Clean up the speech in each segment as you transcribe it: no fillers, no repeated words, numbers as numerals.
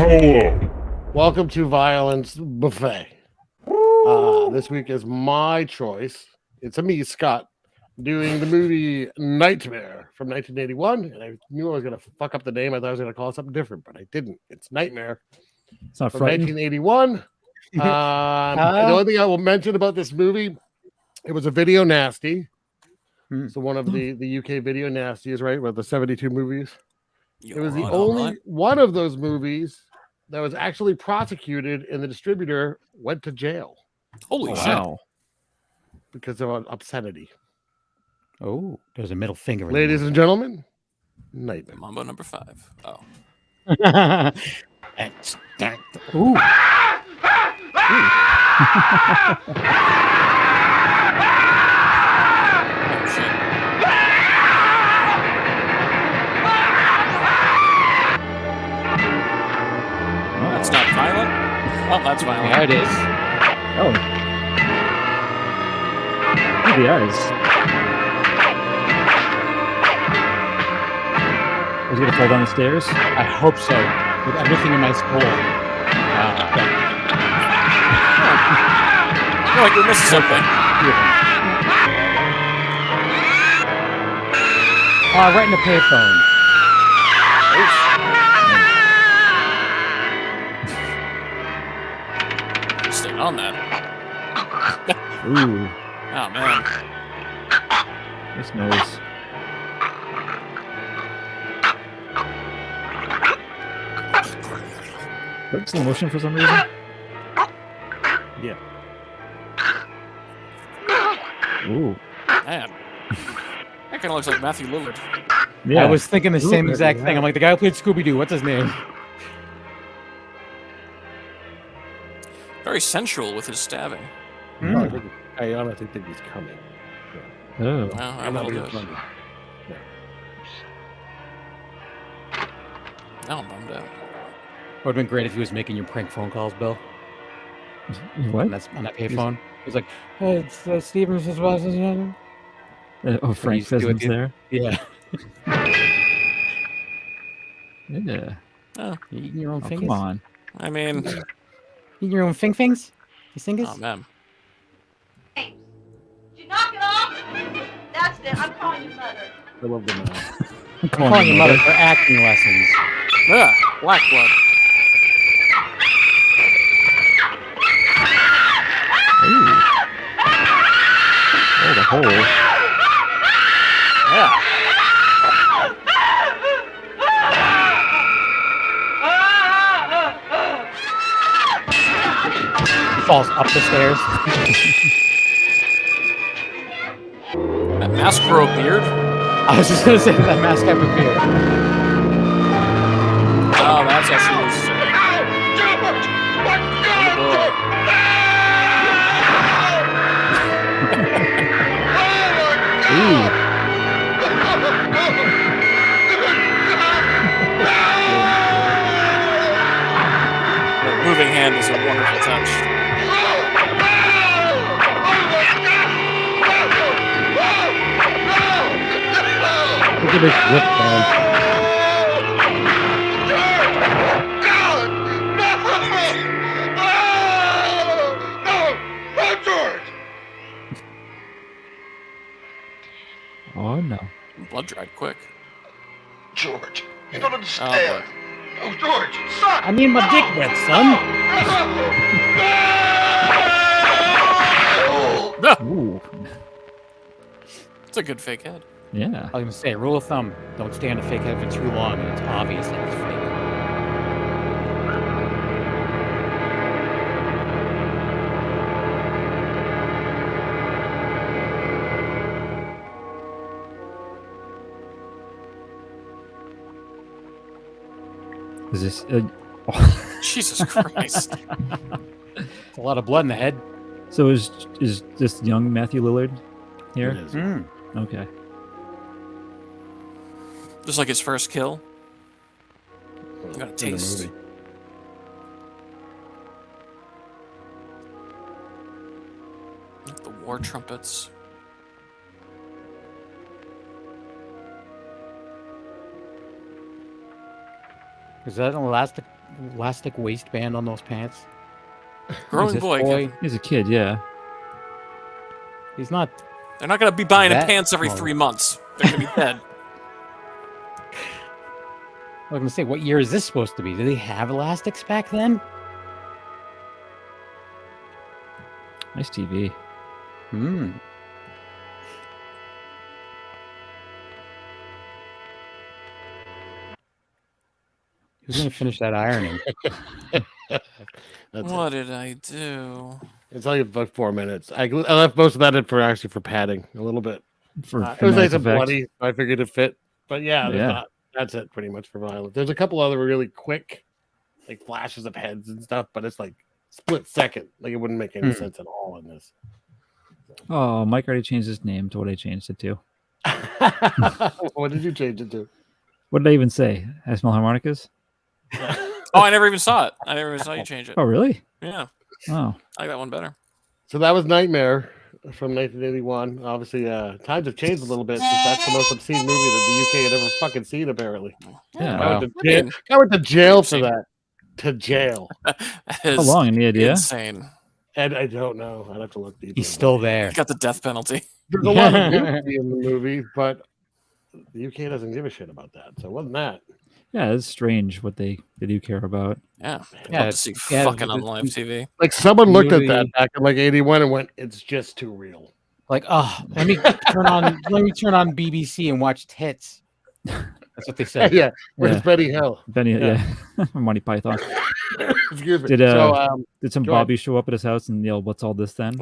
Hello. Welcome to Violence Buffet. This week is my choice. It's a me, Scott, doing the movie Nightmare from 1981. And I knew I was going to fuck up the name. I thought I was going to call it something different, but I didn't. It's Nightmare It's not from frightened. 1981. The only thing I will mention about this movie, it was a video nasty. So one of the UK video nasties, right, with the 72 movies. It was the only one of those movies that was actually prosecuted, and the distributor went to jail. Holy shit. Wow. Because of obscenity. Oh, there's a middle finger. Ladies and gentlemen, Nightmare. Mambo number 5. Oh. Ooh. Oh, shit. That's not violent? Oh, that's violent. There it is. Oh. Look at the eyes. Was he gonna fall down the stairs? I hope so. With everything in my soul. I feel like we missed something. Right in the payphone. Staying on that. Ooh. Oh, man. This nose. That's slow motion for some reason. Yeah. Ooh. Man. That kind of looks like Matthew Lillard. Yeah. I was thinking the same Ooh, exact yeah. thing. I'm like, the guy who played Scooby-Doo, what's his name? Very sensual with his stabbing. I honestly think he's coming. Oh. Well, I'm I'm not gonna do being it. funny. Now I'm bummed out. Would have been great if he was making your prank phone calls, Bill. What? On that payphone. He's like, hey, it's Steven. Oh, Frank used to do it Pheasant's there. Yeah. Yeah. Oh, You eating your own Oh, fingers? come on. I mean, Eating your own things? You fingers? oh, man. Did you knock it off? That's it. I'm calling your mother. I love the man. I'm calling your mother for acting lessons. Ugh, black blood. Ooh. Oh, the hole. Yeah. He falls up the stairs. That mask grow a beard? I was just gonna say that mask have a beard. Oh, that's how she was. Ooh. The moving hand is a wonderful touch. Look at this whip, man. Oh, no. Blood dried quick. George, you don't Oh, understand. boy. Oh, George, son! I need my dick wet, son. Ooh. It's a good fake head. Yeah. I was gonna say, rule of thumb: don't stay on a fake head for too long, and it's obvious that it's fake. Is this... Jesus Christ. It's a lot of blood in the head. So is this young Matthew Lillard It here? is. Okay. Just like his first kill. You got a In the taste. movie. The war trumpets. Is that the last elastic waistband on those pants? Growing this boy. Kevin. He's a kid, yeah. He's not. They're not going to be buying him That pants every small. 3 months. They're going to be dead. I was gonna say, what year is this supposed to be? Did they have elastics back then? Nice TV. Hmm. Who's gonna finish that ironing? That's What did I do? It's only like 4 minutes. I left most of that in for actually for padding a little bit. For It was nice dramatic and effect. bloody. I figured it fit, but yeah, Yeah. that's it pretty much for violence. There's a couple other really quick, like flashes of heads and stuff, but it's like split second. Like it wouldn't make any sense at all in this. Oh, Mike already changed his name to what I changed it to. What did you change it to? What did I even say? I smell harmonicas? Oh, I never even saw it. I never even saw you change it. Oh, really? Yeah, Oh. I like that one better. So that was Nightmare from 1981. Obviously, times have changed a little bit since that's the most obscene movie that the UK had ever fucking seen. Apparently, Yeah. I Wow. went to jail for Obscene. that. To jail, That How is long? Any idea? insane. and I don't know. I'd have to look deeper. He's still there. He got the death penalty. There's a lot of nudity in the movie, but the UK doesn't give a shit about that. So it wasn't that. Yeah, it's strange what they do care about. Yeah, Yeah, love to see yeah, fucking the- on live TV. Like someone looked at that Movie- back in like 81 and went, "It's just too real." Like, oh, let me turn on BBC and watch tits. That's what they said. Yeah, where's Yeah. Betty Hill? Benny, Yeah. yeah. Monty Python. Excuse me. Did So some go ahead. Bobby show up at his house and yell, "What's all this then?"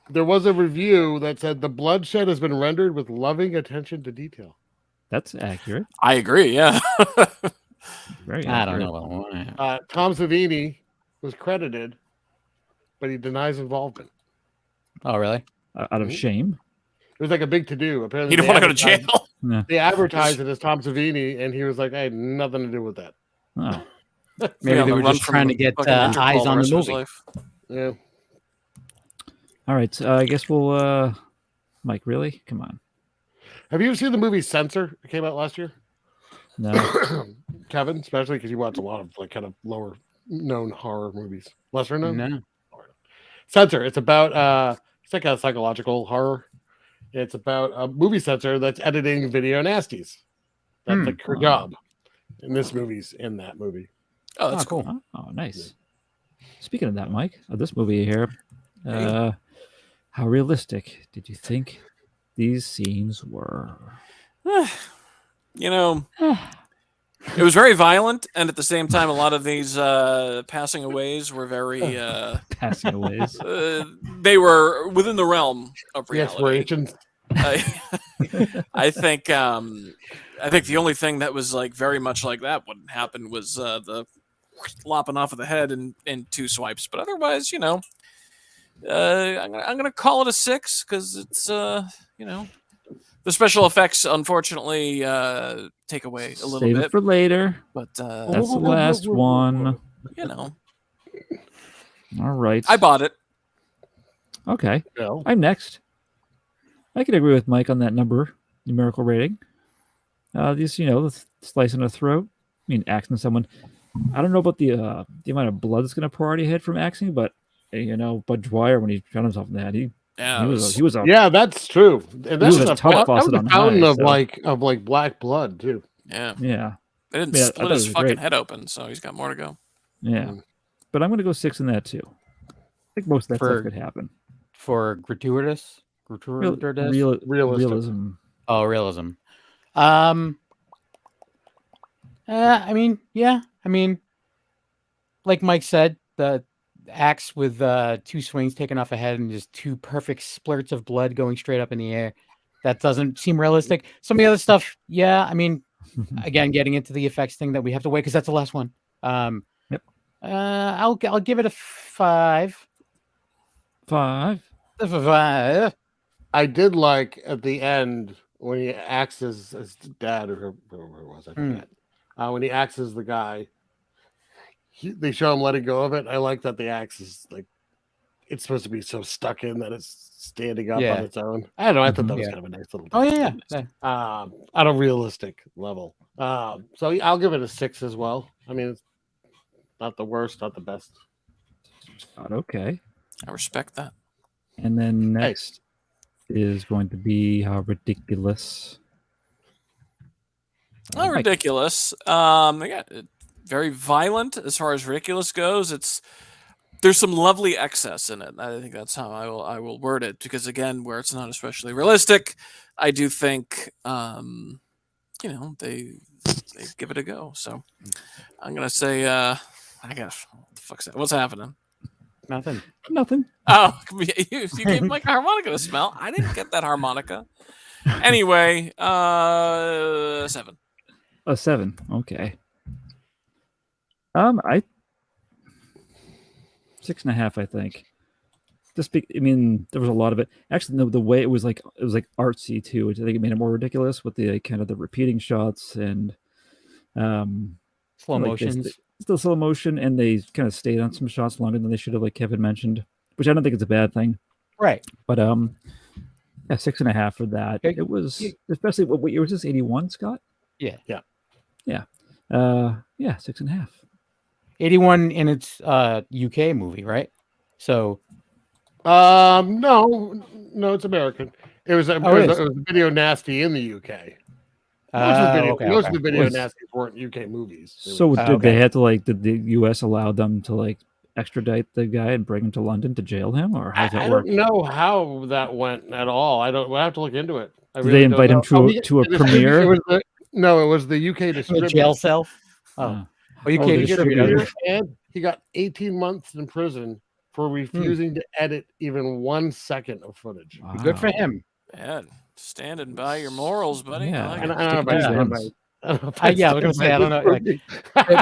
there was a review that said the bloodshed has been rendered with loving attention to detail. That's accurate. I agree. Yeah. Very I don't accurate. know. Tom Savini was credited, but he denies involvement. Oh, really? Out of shame. It was like a big to do. Apparently, You don't they want to go to advertised- jail. Yeah. They advertised it as Tom Savini, and he was like, "I had nothing to do with that." Oh. Maybe Yeah, they the were run just from trying to get fucking Interpol eyes on rest the of his movie. life. Yeah. All right. I guess we'll. Mike, really? Come on. Have you ever seen the movie Censor? It came out last year. No. Kevin, especially because you watch a lot of like kind of lower known horror movies, lesser known. No. Censor. It's about it's like a psychological horror. It's about a movie censor that's editing video nasties. That's like her job. And this movie's in that movie. Oh, that's Oh, cool. cool. Oh, nice. Speaking of that, Mike, of this movie here, how realistic did you think these scenes were? You know, it was very violent, and at the same time, a lot of these passing aways were very. Passing aways. They were within the realm of The reality. explorations. I think the only thing that was like very much like that wouldn't happen was the lopping off of the head in 2 swipes. But otherwise, you know, I'm gonna call it a 6 because it's you know, the special effects unfortunately take away a little Save bit. it for later. But That's the last one. you know, All right. I bought it. Okay. No. I'm next. I can agree with Mike on that numerical rating. These, you know, the slice in the throat. I mean, axing someone. I don't know about the amount of blood that's going to pour out of your head from axing, but you know, Bud Dwyer when he shot himself in the head, he was a Yeah, that's true. And was that's a a tough that faucet was a on fountain high, of so- like black blood too. Yeah, yeah. they didn't Yeah, I split thought it his was fucking great. head open, so he's got more to go. Yeah. But I'm going to go 6 in that too. I think most of that For- stuff could happen. For gratuitous. Realism. Realistic. Oh, realism. I mean, yeah. I mean, like Mike said, the axe with 2 swings taken off a head and just 2 perfect splurts of blood going straight up in the air. That doesn't seem realistic. Some of the other stuff, yeah. I mean, again, getting into the effects thing that we have to wait because that's the last one. Yep. I'll give it a 5. 5. 5. I did like at the end when he axes his dad or whoever it was. I forget. When he axes the guy, they show him letting go of it. I like that the axe is like it's supposed to be so stuck in that it's standing up Yeah. on its own. I don't know. I thought that was Yeah. kind of a nice little. Oh touch. yeah. At a realistic level. So I'll give it a 6 as well. I mean, Not the worst, not the best. Okay. I respect that. And then next is going to be How Ridiculous. Not Mike. ridiculous. Yeah, very violent as far as ridiculous goes. There's some lovely excess in it. I think that's how I will word it, because again, where it's not especially realistic, I do think they give it a go. So I'm gonna say I guess what the fuck's that? What's happening? Nothing. Oh, you gave Mike a harmonica to smell. I didn't get that harmonica. Anyway, 7. A 7. Okay. 6.5, I think. I mean, there was a lot of it. Actually, no, the way it was like artsy too, which I think it made it more ridiculous with the kind of the repeating shots and Slow like motions. Still slow motion, and they kind of stayed on some shots longer than they should have, like Kevin mentioned, which I don't think it's a bad thing. Right. But yeah, 6.5 for that. It was especially what year was this? 81, Scott? Yeah. 6.5. 81, and it's UK movie, right? So No, it's American. It was a video nasty in the UK. Most of the video nasties weren't UK movies. So did they have to did the US allow them to extradite the guy and bring him to London to jail him, or how does that work? I don't know how that went at all. We'll have to look into it. Did they invite him to a premiere? It was the UK distributor. Jail cell. UK distributor. And he got 18 months in prison for refusing to edit even 1 second of footage. Wow. Good for him. Man, standing by your morals, buddy. Yeah. I like And it. I don't know about I was gonna say, I don't know.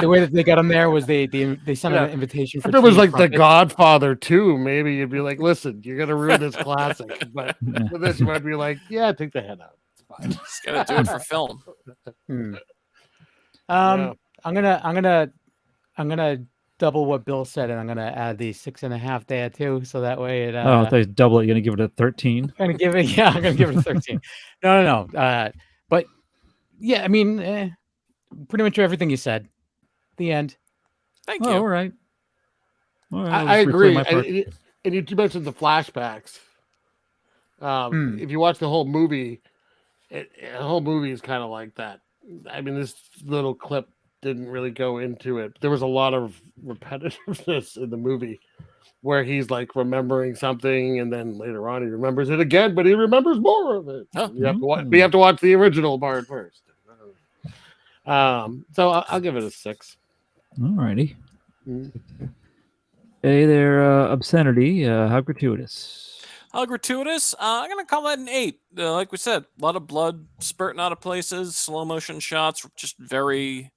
The way that they got him there was they sent an invitation for. If it was like The Godfather 2, maybe you'd be like, "Listen, you're gonna ruin this classic." But for this, you might be like, "Yeah, take the head out. It's fine." Just gotta do it for film. I'm gonna double what Bill said, and I'm gonna add the 6.5 there too, so that way it. I thought you double it. You're gonna give it a 13. I'm gonna give it a 13. No. But yeah, I mean, pretty much everything you said. The end. Thank you. All right. I agree. And you mentioned the flashbacks. If you watch the whole movie, the whole movie is kind of like that. I mean, this little clip didn't really go into it. There was a lot of repetitiveness in the movie where he's like remembering something, and then later on he remembers it again, but he remembers more of it. Oh. You have to watch the original part first. So I'll give it a 6. All righty. Hey there, obscenity. How gratuitous? How gratuitous? I'm gonna call that an 8. Like we said, a lot of blood spurting out of places, slow motion shots, just very,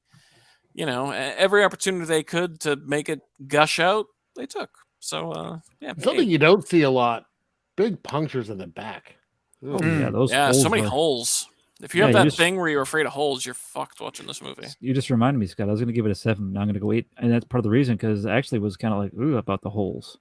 every opportunity they could to make it gush out, they took. So yeah, something you don't see a lot: big punctures in the back. Oh, yeah, those. Yeah, holes so many were... holes. If you have that thing where you're afraid of holes, you're fucked watching this movie. You just reminded me, Scott. I was going to give it a 7. Now I'm going to go 8, and that's part of the reason, because I actually was kind of like, ooh, about the holes.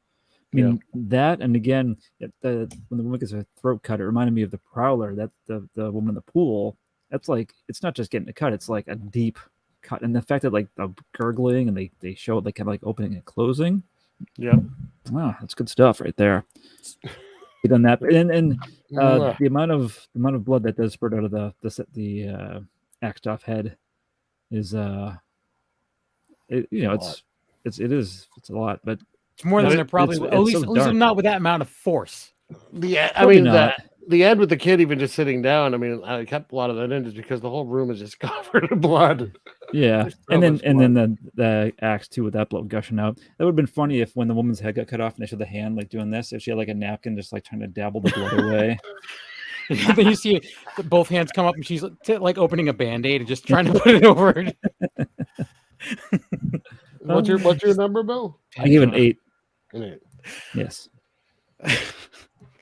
I mean, that, and again, when the woman gets a throat cut, it reminded me of the Prowler. That the woman in the pool. That's it's not just getting a cut; it's like a deep cut, and the fact that the gurgling and they show it kind of opening and closing. Yeah, wow, that's good stuff right there. You done that, and the amount of blood that does spurt out of the axed off head is it's a lot, but it's more than they're probably at least not with that amount of force. The end with the kid even just sitting down. I mean, I kept a lot of that in just because the whole room is just covered in blood. Yeah, and then the axe too with that blood gushing out. That would have been funny if when the woman's head got cut off and they showed the hand doing this, if she had a napkin just trying to dabble the blood away. Then you see both hands come up and she's opening a Band-Aid and just trying to put it over it. What's your number, Bill? I give it an 8. An 8. Yes.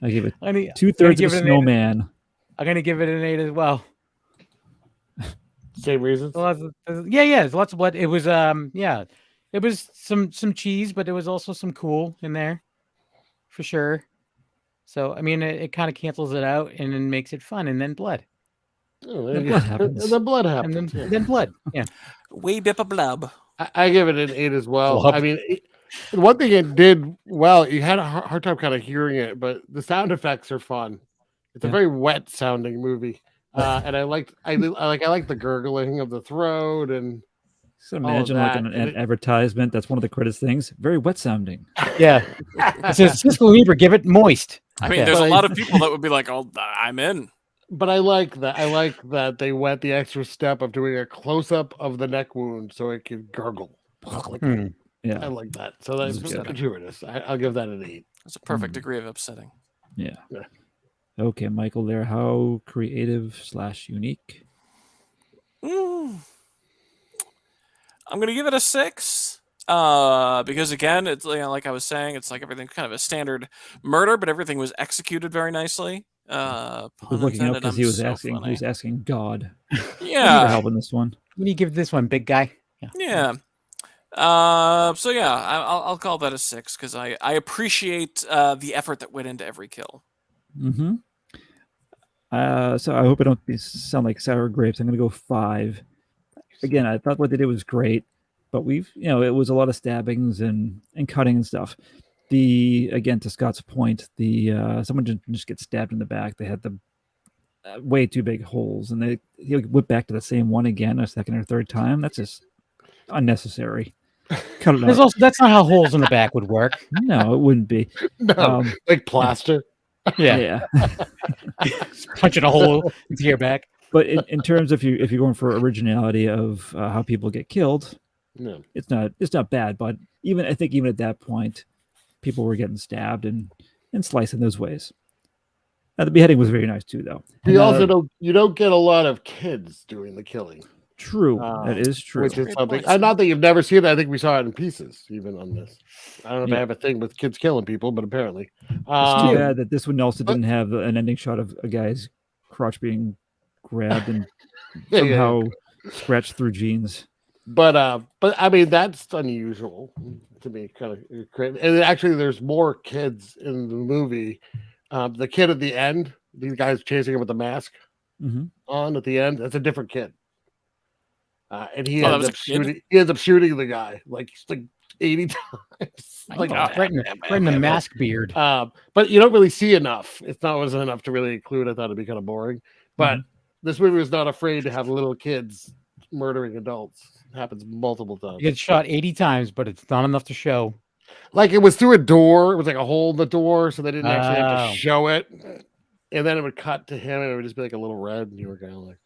I give it 2/3 of a snowman. I'm gonna give it an 8 as well. Same reasons. There's lots of blood. It was it was some cheese, but there was also some cool in there, for sure. So I mean, it kind of cancels it out and then makes it fun, and then blood. Oh, the blood happens. And then blood. Yeah. Wee bit of blub. I give it an 8 as well. Flub. I mean, one thing it did well, you had a hard time kind of hearing it, but the sound effects are fun. It's a Yeah. very wet sounding movie. And I like the gurgling of the throat and So all of imagine like that. an And it- advertisement. That's one of the credits things. Very wet sounding. Yeah. It says Cisco Lieber, give it moist. I mean, Yeah. there's a But lot of people that would be like, "Oh, I'm in." But I like that. I like that they went the extra step of doing a close up of the neck wound so it could gurgle. Like, Hmm. I Yeah. like that. So that's That's good. gratuitous. I'll give that an 8. It's a perfect degree of upsetting. Yeah. Yeah. Okay, Michael, there. How creative / unique? Mm. I'm gonna give it a 6. Because again, it's like I was saying, it's like everything kind of a standard murder, but everything was executed very nicely. I Pun was looking up intended, because I'm he was so asking. funny. He was asking God for Yeah, help in this one. What do you give this one, big guy? yeah. So yeah, I'll call that a 6 because I appreciate the effort that went into every kill. Mm-hmm. So I hope I don't sound like sour grapes. I'm going to go 5. Again, I thought what they did was great, but it was a lot of stabbings and cutting and stuff. Again, to Scott's point, someone didn't just get stabbed in the back. They had the way too big holes, and he went back to the same one again a second or third time. That's just unnecessary. Cut it There's out. also that's not how holes in the back would work. No, it wouldn't be. No, like plaster. Yeah. Just punching a hole into your back. But in terms of if you're going for originality of how people get killed, No. it's not bad. But I think even at that point, people were getting stabbed and sliced in those ways. The beheading was very nice too, though. You also don't get a lot of kids doing the killing. True, that is true. Which is Great something. point, Not that you've never seen it. I think we saw it in pieces, even on this. I don't know if Yeah. I have a thing with kids killing people, but apparently. It's too bad that this one also didn't have an ending shot of a guy's crotch being grabbed and Yeah, somehow scratched through jeans. But I mean that's unusual to me, kind of crazy. And actually, there's more kids in the movie. The kid at the end, these guys chasing him with the mask Mm-hmm. on at the end. That's a different kid. And he Oh, that ends was up a kid? shooting. He ends up shooting the guy like 80 times. Like Like, right in the mask beard. but you don't really see enough. It's not wasn't enough to really include. I thought it'd be kind of boring. But this movie was not afraid to have little kids murdering adults. It happens multiple times. You get shot 80 times, but it's not enough to show. Like it was through a door. It was like a hole in the door, so they didn't actually have Oh. to show it. And then it would cut to him, and it would just be like a little red, and you were kind of like,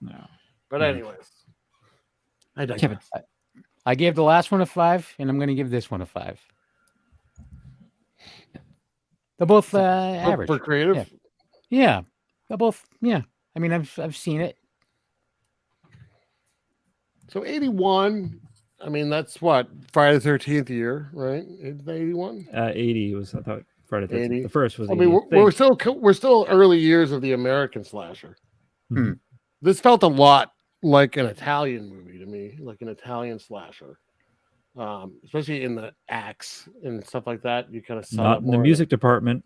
No. But anyways, I digress. Kevin. I gave the last one a 5, and I'm going to give this one a 5. They're both average. For creative. Yeah, they're both. Yeah, I mean, I've seen it. So 81. I mean, that's what Friday the 13th year, right? 81. 80 was, I thought, Friday the 13th. 80. The first was. I mean, 80, we're still early years of the American slasher. Hmm. This felt a lot like an Italian movie to me, like an Italian slasher, especially in the acts and stuff like that. You kind of saw Not it in the more music department.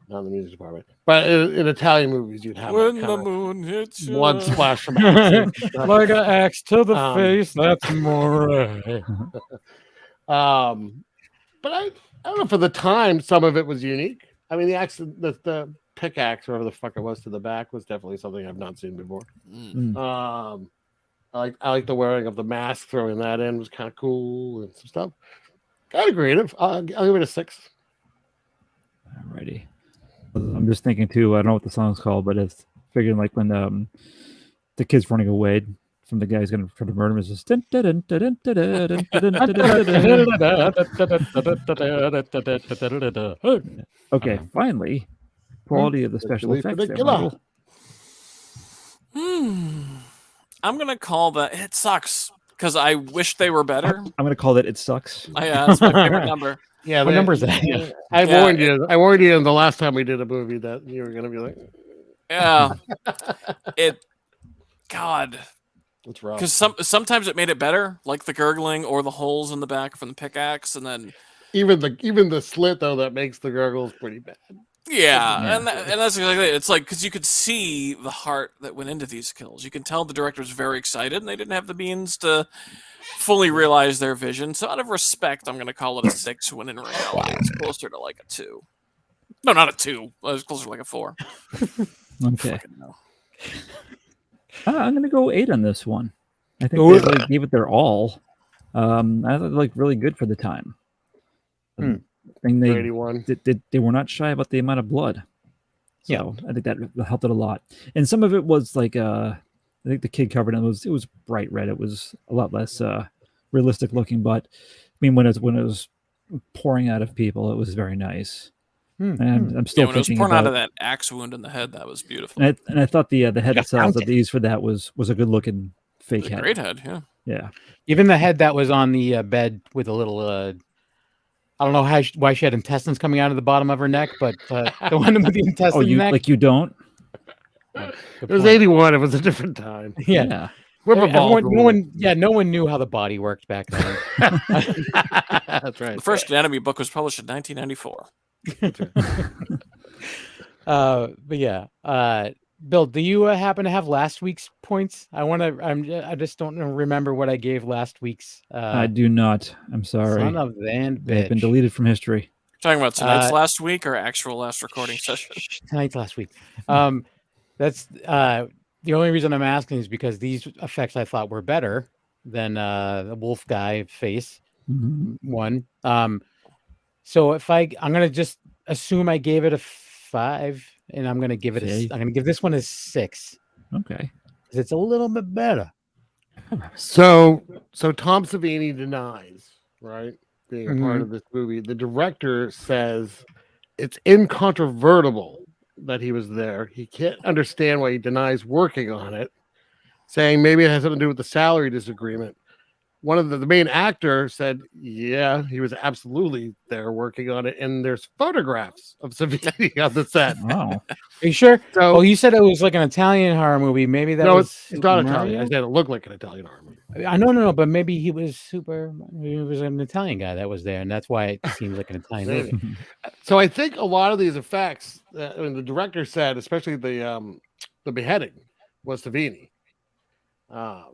not in the music department, but in Italian movies, you'd have When that the kind of moon hits you. blood splash from acts and stuff. Like an axe to the face, that's more. But I don't know. For the time, some of it was unique. I mean, the pickaxe, whatever the fuck it was, to the back was definitely something I've not seen before. Mm. I like the wearing of the mask. Throwing that in was kind of cool and some stuff. Kind of creative. I'll give it a 6. Alrighty. I'm just thinking too. I don't know what the song's called, but it's figuring like when the kid's running away from the guy who's going to try to murder him. Is just okay. Finally, quality of the special Really effects. There, particular. Michael. I'm gonna call that. It sucks because I wish they were better. I'm going to call it. It sucks. That's my favorite number. Yeah, What number is that? I Yeah, warned you. I warned you the last time we did a movie that you were going to be like, Yeah, God, "It's rough." because sometimes it made it better, like the gurgling or the holes in the back from the pickaxe, and then Even the slit though that makes the gurgles pretty bad. Yeah, and that's exactly it. It's like because you could see the heart that went into these kills. You can tell the director was very excited, and they didn't have the means to fully realize their vision. So, out of respect, I'm going to call it a 6. When in reality, it's closer to like a 2. No, not a 2. It was closer to like a 4. Okay. No. I'm going to go 8 on this one. I think they really gave it their all. I thought like really good for the time. Thing they were not shy about the amount of blood. So I think that helped it a lot. And some of it was like I think the kid covered it was bright red. It was a lot less realistic looking, but I mean when it was pouring out of people, it was very nice. And I'm still when it was thinking pouring about out of that axe wound in the head, that was beautiful. And I thought the head itself that they used for that was a good looking fake head. Great head, yeah. Yeah. Even the head that was on the bed with a little I don't know why she had intestines coming out of the bottom of her neck, but the one with the intestines neck. Like you don't? It was 81. It was a different time. Yeah. We're no one knew how the body worked back then. That's right. The first anatomy book was published in 1994. But yeah, Bill, do you happen to have last week's points? I just don't remember what I gave last week's. I do not. I'm sorry. Son of Van bitch. They've been deleted from history. Talking about tonight's last week or actual last recording session? Tonight's last week. That's the only reason I'm asking is because these effects I thought were better than the wolf guy face one. So if I'm gonna just assume I gave it a 5, and I'm gonna give it I'm gonna give this one a 6. Okay, because it's a little bit better. So Tom Savini denies, right, being a part of this movie. The director says it's incontrovertible that he was there. He can't understand why he denies working on it, saying maybe it has something to do with the salary disagreement. One of the main actor said, yeah, he was absolutely there working on it. And there's photographs of Savini on the set. Wow. Are you sure? So, you said it was like an Italian horror movie. Maybe that was... it's not Italian. I said it looked like an Italian horror movie. I know, but maybe he was an Italian guy that was there. And that's why it seems like an Italian movie. So I think a lot of these effects, the director said, especially the beheading, was Savini.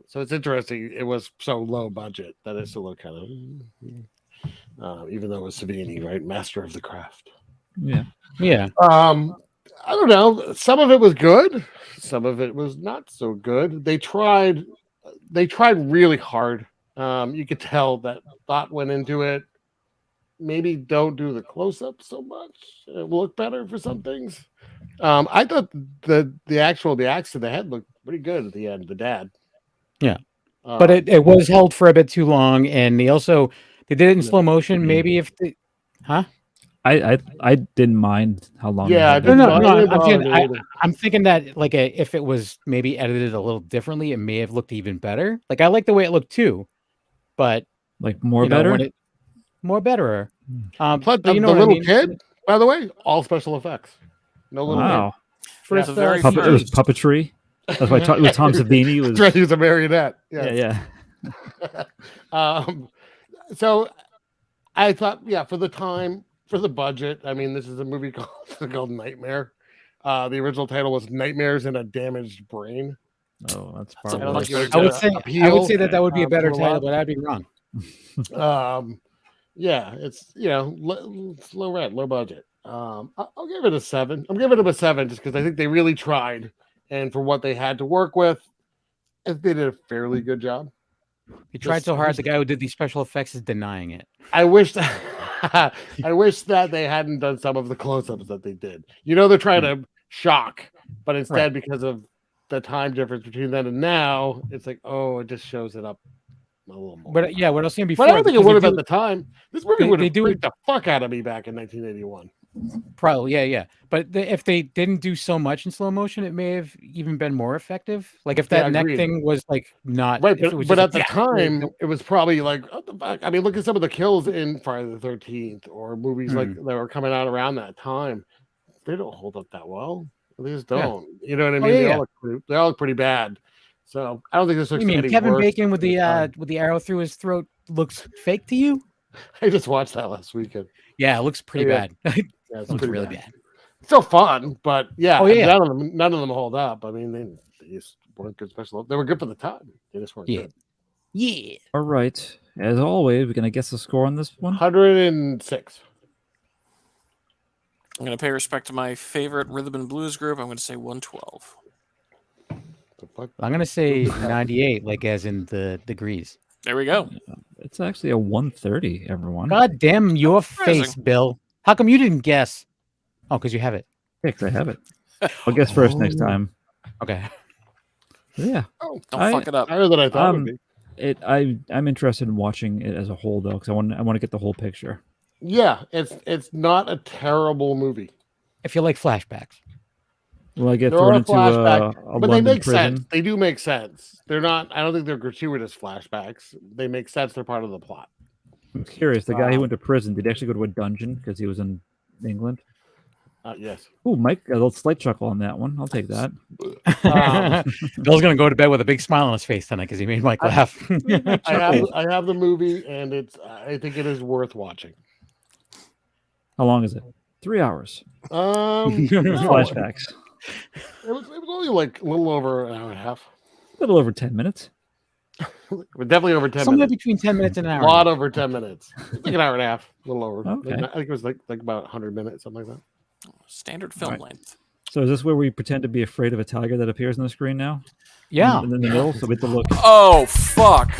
So it's interesting. It was so low budget that it still looked kind of, even though it was Savini, right, master of the craft. Yeah. I don't know. Some of it was good. Some of it was not so good. They tried really hard. You could tell that thought went into it. Maybe don't do the close-up so much. It will look better for some things. I thought the axe to the head looked pretty good at the end. The dad. Yeah, but it was held for a bit too long, and they did it in slow motion. Maybe if they, I didn't mind how long. Yeah, I'm thinking that like if it was maybe edited a little differently, it may have looked even better. Like I like the way it looked too, but like more better, more better. Plus, the little kid, by the way, all special effects. No little wow. Kid. It was puppetry. That's why with Tom Savini was. Right, he was a marionette. Yeah. So I thought, for the time, for the budget. I mean, this is a movie called Nightmare. The original title was Nightmares in a Damaged Brain. Oh, that's probably. I would say that would be a better title, but I'd be wrong. It's low budget. I'll give it a 7. I'm giving it a 7 just because I think they really tried. And for what they had to work with, they did a fairly good job. He tried so hard. The guy who did these special effects is denying it. I wish that they hadn't done some of the close-ups that they did. They're trying to shock, but instead, because of the time difference between then and now, it's like, it just shows it up a little more. But what I was saying before, but I don't think it would have at the time. This movie would have freaked the fuck out of me back in 1981. Probably, yeah. But if they didn't do so much in slow motion, it may have even been more effective. Like if that neck thing was like not right, but at the time, it was probably like, what the fuck? I mean, look at some of the kills in Friday the 13th or movies like that were coming out around that time. They don't hold up that well. They just don't. Yeah. You know what I mean? They all look pretty bad. So I don't think this looks. You mean Kevin Bacon with the arrow through his throat looks fake to you? I just watched that last weekend. Yeah, it looks pretty bad. It looks really bad. Still fun, but yeah, Oh, yeah. none of them hold up. I mean, they just weren't good special. They were good for the time. They just weren't Yeah. good. Yeah. All right. As always, we're gonna guess the score on this one. 106. I'm going to pay respect to my favorite rhythm and blues group. I'm going to say 112. The fuck? I'm gonna say 98, like as in the degrees. There we go. It's actually a 130, everyone. God damn your surprising. face, Bill. How come you didn't guess? Oh, because you have it. Yeah, 'cause I have it. I'll guess first next time. Okay. Yeah. Don't I- fuck it up. Higher than I thought it would be. I'm interested in watching it as a whole though, because I want to get the whole picture. Yeah, it's not a terrible movie. If you like flashbacks. Will I get There thrown are into flashbacks, a but they London make prison? sense. They do make sense. They're not. I don't think they're gratuitous flashbacks. They make sense. They're part of the plot. I'm curious. The guy who went to prison, did he actually go to a dungeon because he was in England? Yes. Oh, Mike, a little slight chuckle on that one. I'll take that. Bill's gonna go to bed with a big smile on his face tonight because he made Mike laugh. I have the movie, and I think it is worth watching. How long is it? 3 hours. No, Flashbacks. It was only like a little over an hour and a half. A little over 10 minutes. But definitely over 10 Somewhere minutes. between 10 minutes and an A hour. lot over 10 minutes. It's like an hour and a half, a little over. Okay. I think it was like about 100 minutes, something like that. Standard film Right. length. So is this where we pretend to be afraid of a tiger that appears on the screen now? Yeah. And in the middle, so we have to look. Oh, fuck.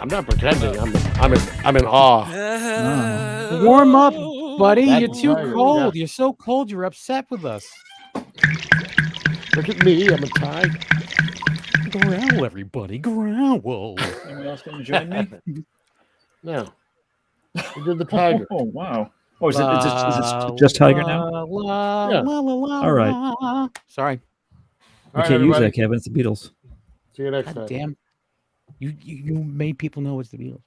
I'm not pretending. I'm in awe. Warm up, buddy. That's You're too tiger, cold. yeah. You're so cold. You're upset with us. Look at me. I'm a tiger. Growl, everybody. Growl. Anyone else going to join me? No. We did the tiger. Oh, wow. Oh, is it just tiger now? Yeah. All right. Sorry. We All can't right, use that, everybody. Kevin. It's the Beatles. See you next God time. damn. You made people know it's the Beatles.